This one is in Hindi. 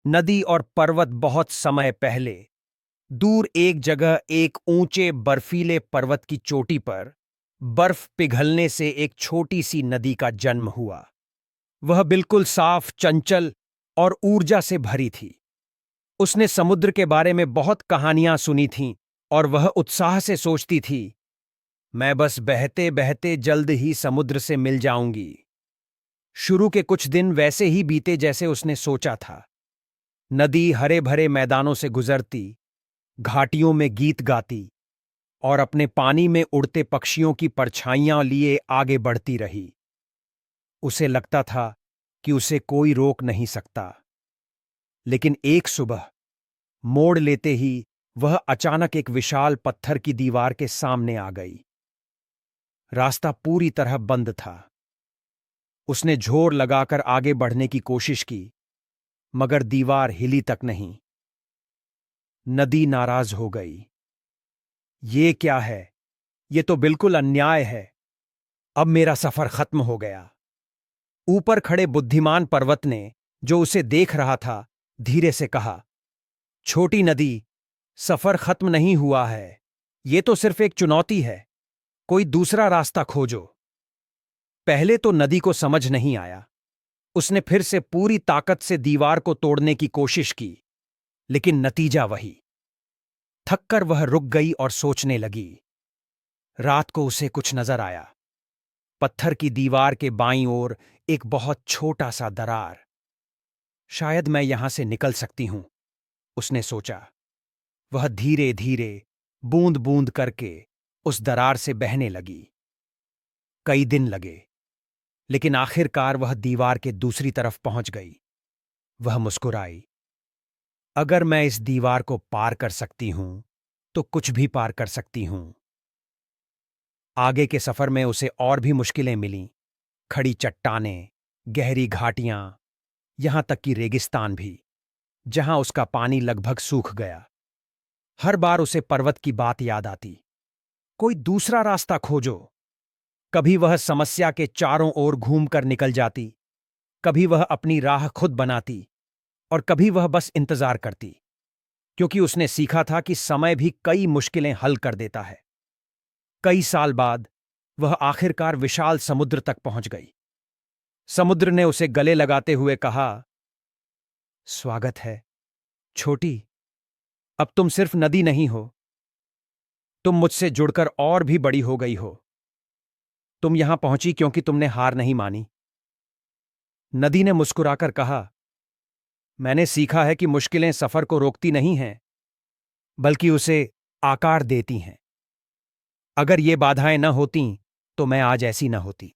नदी और पर्वत बहुत समय पहले दूर एक जगह एक ऊंचे बर्फीले पर्वत की चोटी पर बर्फ पिघलने से एक छोटी सी नदी का जन्म हुआ। वह बिल्कुल साफ, चंचल और ऊर्जा से भरी थी। उसने समुद्र के बारे में बहुत कहानियां सुनी थीं और वह उत्साह से सोचती थी, मैं बस बहते बहते जल्द ही समुद्र से मिल जाऊंगी। शुरू के कुछ दिन वैसे ही बीते जैसे उसने सोचा था। नदी हरे भरे मैदानों से गुजरती, घाटियों में गीत गाती और अपने पानी में उड़ते पक्षियों की परछाइयां लिए आगे बढ़ती रही। उसे लगता था कि उसे कोई रोक नहीं सकता। लेकिन एक सुबह मोड़ लेते ही वह अचानक एक विशाल पत्थर की दीवार के सामने आ गई। रास्ता पूरी तरह बंद था। उसने जोर लगाकर आगे बढ़ने की कोशिश की, मगर दीवार हिली तक नहीं। नदी नाराज हो गई। ये क्या है? ये तो बिल्कुल अन्याय है। अब मेरा सफर खत्म हो गया। ऊपर खड़े बुद्धिमान पर्वत ने, जो उसे देख रहा था, धीरे से कहा, छोटी नदी, सफर खत्म नहीं हुआ है। ये तो सिर्फ एक चुनौती है। कोई दूसरा रास्ता खोजो। पहले तो नदी को समझ नहीं आया। उसने फिर से पूरी ताकत से दीवार को तोड़ने की कोशिश की, लेकिन नतीजा वही। थककर वह रुक गई और सोचने लगी। रात को उसे कुछ नजर आया। पत्थर की दीवार के बाईं ओर एक बहुत छोटा सा दरार। शायद मैं यहां से निकल सकती हूं, उसने सोचा। वह धीरे धीरे, बूंद बूंद करके उस दरार से बहने लगी। कई दिन लगे, लेकिन आखिरकार वह दीवार के दूसरी तरफ पहुंच गई। वह मुस्कुराई। अगर मैं इस दीवार को पार कर सकती हूं, तो कुछ भी पार कर सकती हूं। आगे के सफर में उसे और भी मुश्किलें मिलीं। खड़ी चट्टानें, गहरी घाटियां, यहां तक कि रेगिस्तान भी, जहां उसका पानी लगभग सूख गया। हर बार उसे पर्वत की बात याद आती, कोई दूसरा रास्ता खोजो। कभी वह समस्या के चारों ओर घूमकर निकल जाती, कभी वह अपनी राह खुद बनाती और कभी वह बस इंतजार करती, क्योंकि उसने सीखा था कि समय भी कई मुश्किलें हल कर देता है। कई साल बाद वह आखिरकार विशाल समुद्र तक पहुंच गई। समुद्र ने उसे गले लगाते हुए कहा, स्वागत है, छोटी। अब तुम सिर्फ नदी नहीं हो, तुम मुझसे जुड़कर और भी बड़ी हो गई हो। तुम यहां पहुंची क्योंकि तुमने हार नहीं मानी। नदी ने मुस्कुराकर कहा, मैंने सीखा है कि मुश्किलें सफर को रोकती नहीं हैं, बल्कि उसे आकार देती हैं। अगर ये बाधाएं न होतीं, तो मैं आज ऐसी न होती।